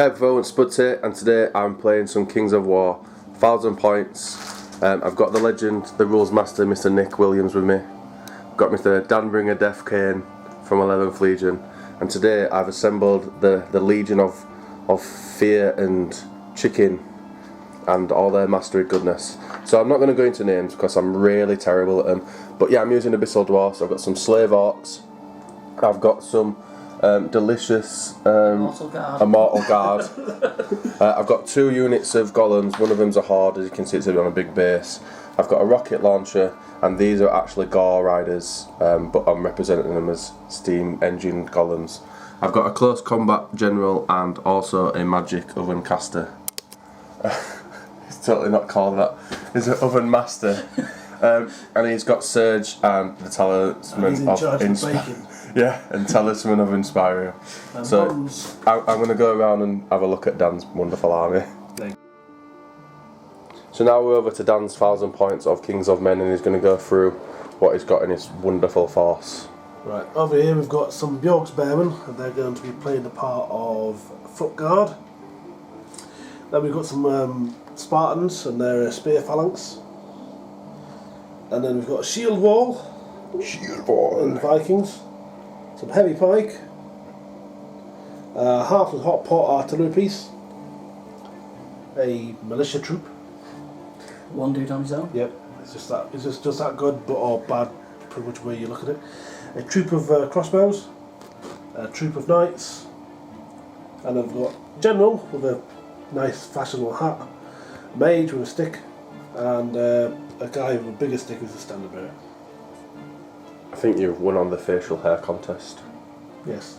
Hey everyone, it's Spudty, and today I'm playing some Kings of War, 1000 points. I've got the legend, the rules master, Mr. Nick Williams with me. I've got Mr. Danbringer Death Cane from 11th Legion, and today I've assembled the Legion of Fear and Chicken and all their mastery goodness. So I'm not going to go into names because I'm really terrible at them, but yeah, I'm using Abyssal Dwarfs. I've got some Slave Orcs, I've got some delicious Immortal Guard. I've got 2 units of golems. One of them's a horde, as you can see it's on a big base. I've got a rocket launcher, and these are actually Gore Riders, but I'm representing them as steam engine golems. I've got a close combat general and also a magic oven caster. It's totally not called that. He's an oven master. And he's got Surge and the Talisman of yeah, and Talisman of Inspiring. So I'm going to go around and have a look at Dan's wonderful army. So now we're over to Dan's 1000 points of Kings of Men, and he's going to go through what he's got in his wonderful force. Right, over here we've got some Bjork's Bearmen, and they're going to be playing the part of Foot Guard. Then we've got some Spartans, and they're a Spear Phalanx. And then we've got a Shield Wall. And Vikings. Some Heavy Pike. Half of Hot Pot Artillery Piece. A Militia Troop. One dude on his own? Yep, it's just that. It's just that good, but or bad, pretty much where you look at it. A troop of crossbows. A troop of knights. And then we've got General with a nice fashionable hat. Mage with a stick. And a guy with a bigger stick who's a standard bearer. I think you've won on the facial hair contest. Yes.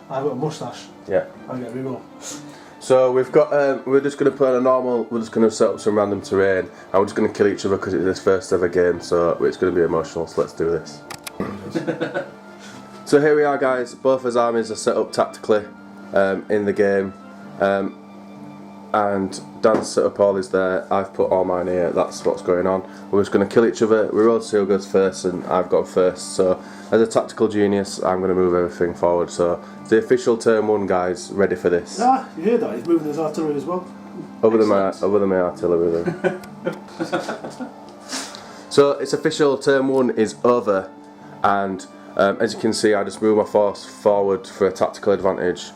I've got a moustache. Yeah. I get a reroll. So we've got, we're just going to play on a normal, we're just going to set up some random terrain, and we're just going to kill each other because it's this first ever game, so it's going to be emotional, so let's do this. So here we are guys, both his armies are set up tactically in the game, and Dan's set up all his there, I've put all mine here, that's what's going on. We're just going to kill each other, we roll to see who goes first, and I've got first, so as a tactical genius I'm going to move everything forward, so it's the official turn 1 guys, ready for this. Ah, you hear that? He's moving his artillery as well. Over the my artillery then. So it's official, turn 1 is over, and as you can see I just move my force forward for a tactical advantage.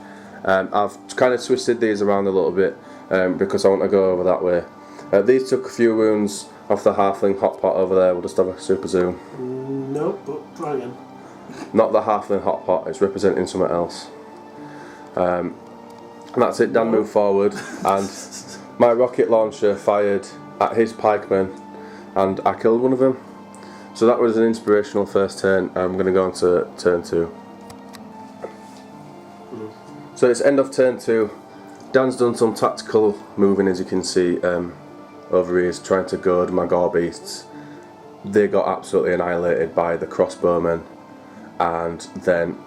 I've kind of twisted these around a little bit because I want to go over that way. These took a few wounds off the halfling hot pot over there, we'll just have a super zoom. No, but try again. Not the halfling hot pot, it's representing something else. And that's it, Dan moved forward, and my rocket launcher fired at his pikemen, and I killed one of them. So that was an inspirational first turn. I'm going to go on to turn 2. So it's end of turn 2. Dan's done some tactical moving, as you can see over here. He's trying to goad my gore beasts. They got absolutely annihilated by the crossbowmen, and then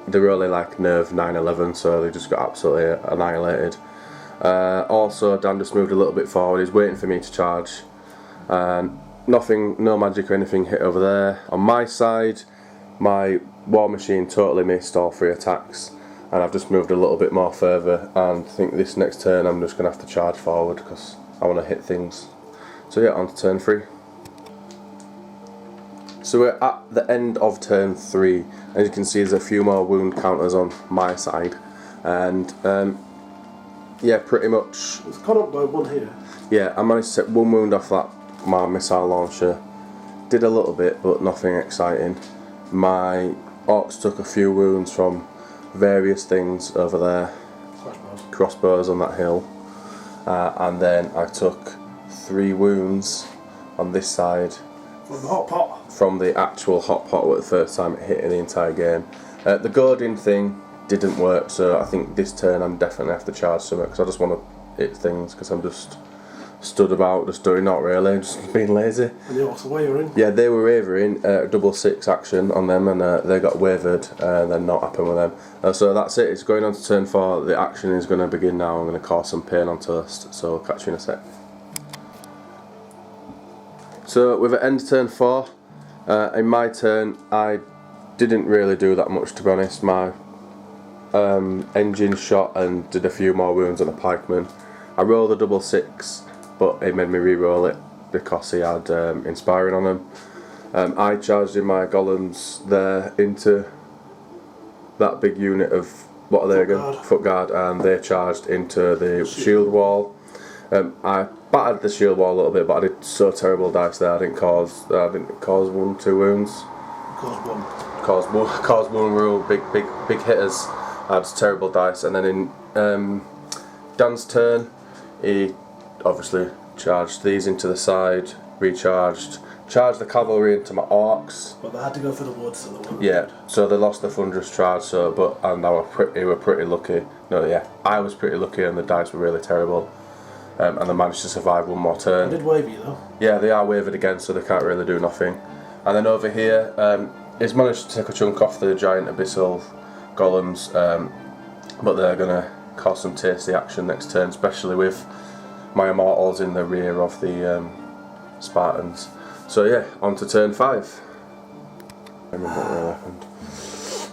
they were only like nerve 9/11, so they just got absolutely annihilated. Also Dan just moved a little bit forward, he's waiting for me to charge, and nothing, no magic or anything hit over there. On my side my war machine totally missed all 3 attacks, and I've just moved a little bit more further, and I think this next turn I'm just going to have to charge forward because I want to hit things. So yeah, on to turn 3. So we're at the end of turn 3, as you can see there's a few more wound counters on my side, and yeah, pretty much It's caught up by 1 here. yeah, I managed to take 1 wound off that my missile launcher. Did a little bit but nothing exciting. My orcs took a few wounds from various things over there, crossbows on that hill, and then I took 3 wounds on this side From the hot pot. from the actual hot pot the first time it hit in the entire game. The goading thing didn't work, so I think this turn I'm definitely have to charge something because I just want to hit things because I'm just stood about just doing not really, just being lazy. And the orcs are wavering. Yeah, they were wavering, double 6 action on them, and they got wavered, and then not happen with them. So that's it, it's going on to turn 4, the action is going to begin now. I'm going to cause some pain on Toast, so I'll catch you in a sec. So with it end turn 4, in my turn I didn't really do that much, to be honest. My engine shot and did a few more wounds on a pikeman. I rolled a double 6, but it made me re-roll it because he had inspiring on him. I charged in my golems there into that big unit of, what are they again? Foot guard, and they charged into the shield wall. I battered the shield wall a little bit, but I did so terrible dice there. I didn't cause 1-2 wounds. Cause one real big hitters. I had terrible dice, and then in Dan's turn, he obviously charged these into the side, recharged, charged the cavalry into my orcs. But they had to go for the woods, so they weren't. Yeah, so they lost the thunderous charge. So, and they were pretty lucky. No, yeah, I was pretty lucky, and the dice were really terrible. And they managed to survive one more turn. They did wave you though. Yeah, they are wavered again, so they can't really do nothing. And then over here, he's managed to take a chunk off the giant Abyssal golems, but they're going to cause some tasty action next turn, especially with my immortals in the rear of the Spartans. So yeah, on to turn 5. I remember what really happened.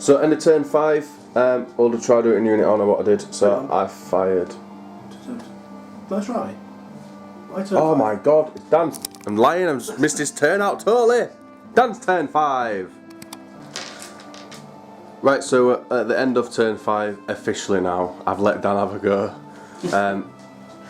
So end of turn 5, I'll try to do it in unit on what I did. So I fired. That's right. Oh my god, it's Dan's. I'm lying, I've just missed his turn out totally. Dan's turn 5. Right, so at the end of turn 5, officially now, I've let Dan have a go.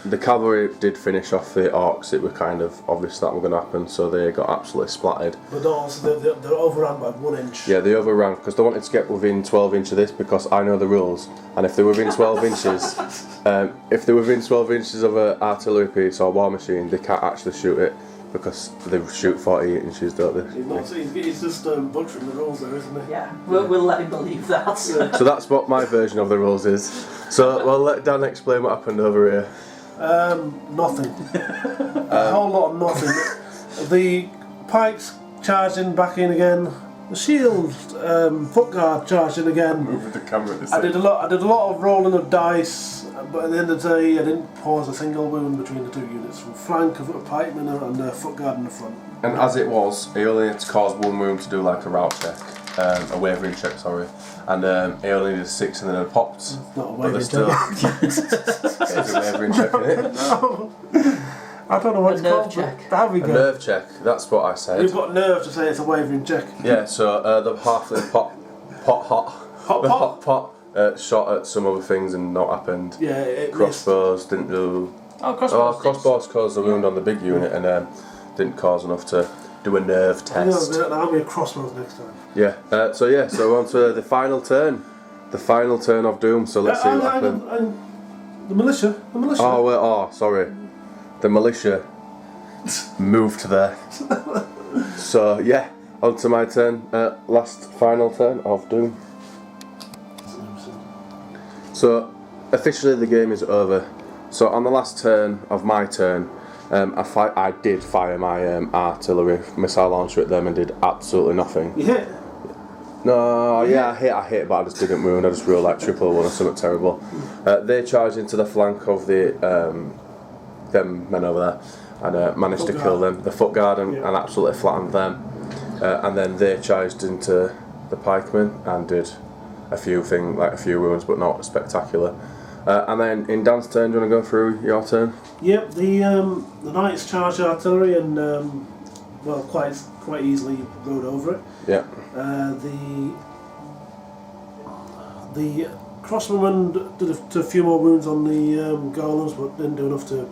The cavalry did finish off the orcs. It was kind of obvious that was going to happen, so they got absolutely splattered. But also they're overrun by 1 inch. Yeah, they overran because they wanted to get within 12 inches of this because I know the rules. And if they're within 12 inches, if they're within 12 inches of an artillery piece or war machine, they can't actually shoot it because they shoot 48 inches, don't they? He's just butchering the rules there, isn't he? Yeah, we'll let him believe that. Yeah. So that's what my version of the rules is. So we'll let Dan explain what happened over here. Nothing. A whole lot of nothing. The pikes charging back in again. The shield, foot guard charging again. Moving the camera at the I did a lot of rolling of dice, but at the end of the day, I didn't pause a single wound between the 2 units. From flank of a pikeman and a foot guard in the front. And as it was, he only had to cause 1 wound to do like a route check, a wavering check, sorry. And he only needed 6 and then it popped. It's not a wavering check. It's a wavering check, isn't it? No. I don't know what it's called. Check. There we A go. nerve check, that's what I said. You've got nerve to say it's a wavering check. Yeah, so the halfling pot shot at some other things and not happened. Yeah, it Crossbows didn't do. Crossbows caused a wound on the big unit and didn't cause enough to do a nerve test. That'll be a crossbows next time. Yeah. So we're on to the final turn. The final turn of Doom. So let's see what happens. The militia. Oh, sorry. The militia moved there. So yeah, on to my turn. Last final turn of Doom. So officially the game is over. So on the last turn of my turn, I did fire my artillery missile launcher at them and did absolutely nothing. You hit? No, yeah, I hit, but I just didn't wound. I just rolled like 111 or something terrible. They charged into the flank of the them men over there and managed to kill them, the foot guard, and absolutely flattened them. And then they charged into the pikemen and did a few wounds, but not spectacular. And then in Dan's turn, do you want to go through your turn? Yep, the knights charged artillery and quite easily rode over it. Yeah. The crossbowmen did a few more wounds on the golems, but didn't do enough to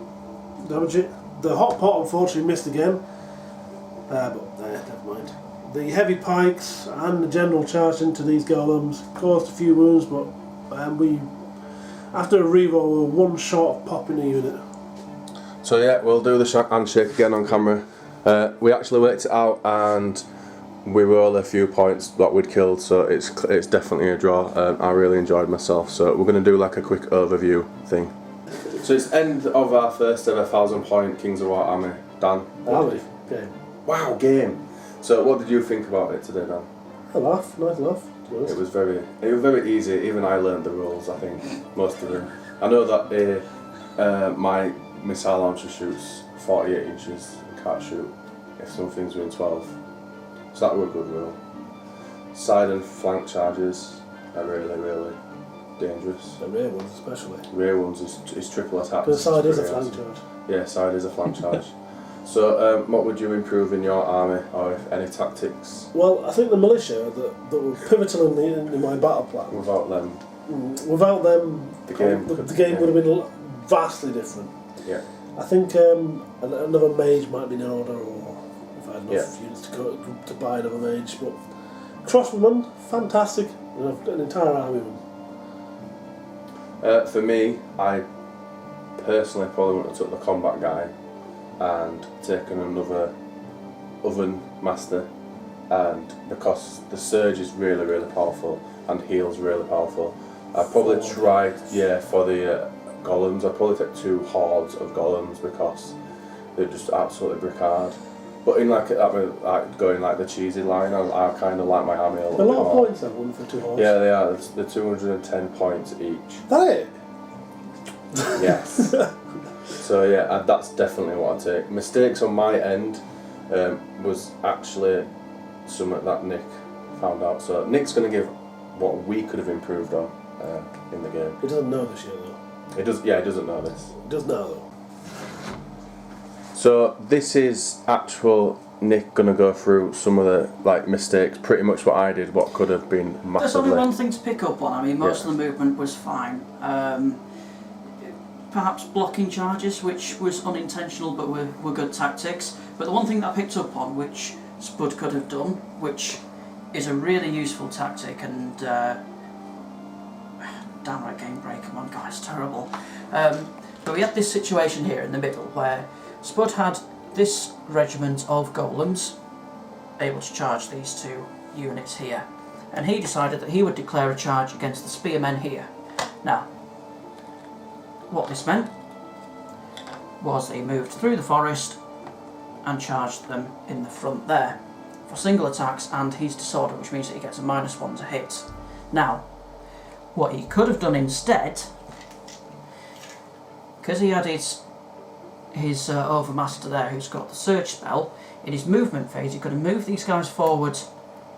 damage it. The hot pot unfortunately missed again, but never mind. The heavy pikes and the general charged into these golems, caused a few wounds, but we, after a reroll, we were 1 short of popping a unit. So yeah, we'll do the handshake again on camera. We actually worked it out and we rolled a few points that we'd killed, so it's definitely a draw. I really enjoyed myself, so we're going to do like a quick overview thing. So it's end of our first ever 1,000-point Kings of War army. Dan? Game. Wow, game! So what did you think about it today, Dan? Nice laugh. It was very easy. Even I learned the rules. I think most of them. I know that my missile launcher shoots 48 inches and can't shoot if something's within 12. So that was a good rule. Side and flank charges are really dangerous. The rear ones especially. Rear ones is triple attack. The side is a Pretty flank awesome. charge. Yeah, side is a flank charge. So, what would you improve in your army, or if any tactics? Well, I think the militia that were pivotal in my battle plan. Without them, Without them, The game the could- game yeah. would have been vastly different. yeah. I think another mage might be in order, or if I had enough units to buy another mage. But crossbowmen, fantastic. And I've got an entire army of them. For me, I personally probably would have took the combat guy and taken another oven master, and because the surge is really, really powerful and heal's really powerful, I'd probably try, for the golems, I'd probably take 2 hordes of golems because they're just absolutely brick hard. But in like going like the cheesy line, I kind of like my army a A little lot bit of more. points, that one for 2 horses. Yeah, they are. They're 210 points each. That it? Yes. So yeah, that's definitely what I take. Mistakes on my end was actually something that Nick found out. So Nick's going to give what we could have improved on in the game. He doesn't know this yet though. He does. Yeah, he doesn't know this. He does now though. So this is actual Nick going to go through some of the mistakes. Pretty much what I did. What could have been massively. There's only one thing to pick up on. I mean, most Yeah. of the movement was fine. Perhaps blocking charges, which was unintentional but were good tactics. But the one thing that I picked up on, which Spud could have done, which is a really useful tactic, and damn right, game break, come on guys, terrible. But we had this situation here in the middle where Spud had this regiment of golems able to charge these 2 units here, and he decided that he would declare a charge against the spearmen here. Now, what this meant was he moved through the forest and charged them in the front there for single attacks, and he's disordered, which means that he gets a -1 to hit. Now, what he could have done instead, because he had his overmaster there who's got the surge spell, in his movement phase he could have moved these guys forward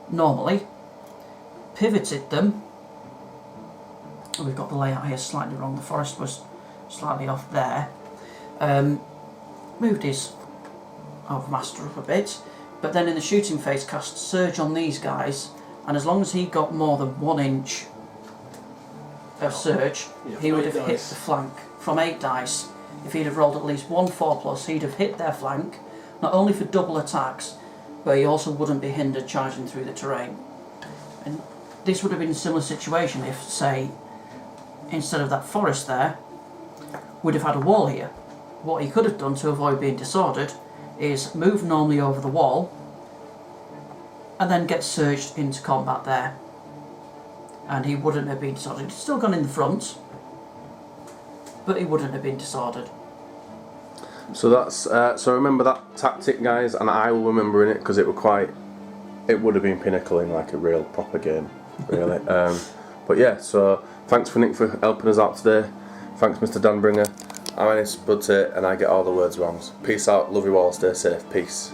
normally, pivoted them. We've got the layout here slightly wrong, the forest was slightly off there. Moved his overmaster up a bit, but then in the shooting phase cast surge on these guys, and as long as he got more than 1 inch of surge, he would have hit the flank from 8 dice. If he'd have rolled at least 1 4+, he'd have hit their flank, not only for double attacks, but he also wouldn't be hindered charging through the terrain. And this would have been a similar situation if, say, instead of that forest there, we'd have had a wall here. What he could have done to avoid being disordered is move normally over the wall and then get surged into combat there. And he wouldn't have been disordered. He'd still gone in the front, but he wouldn't have been disordered. So that's so remember that tactic, guys, and I will remember in it because it would have been pinnacle in like a real proper game, really. But yeah, so thanks for Nick for helping us out today. Thanks, Mr. Danbringer. I'm Spud, and I get all the words wrong. Peace out, love you all, stay safe, peace.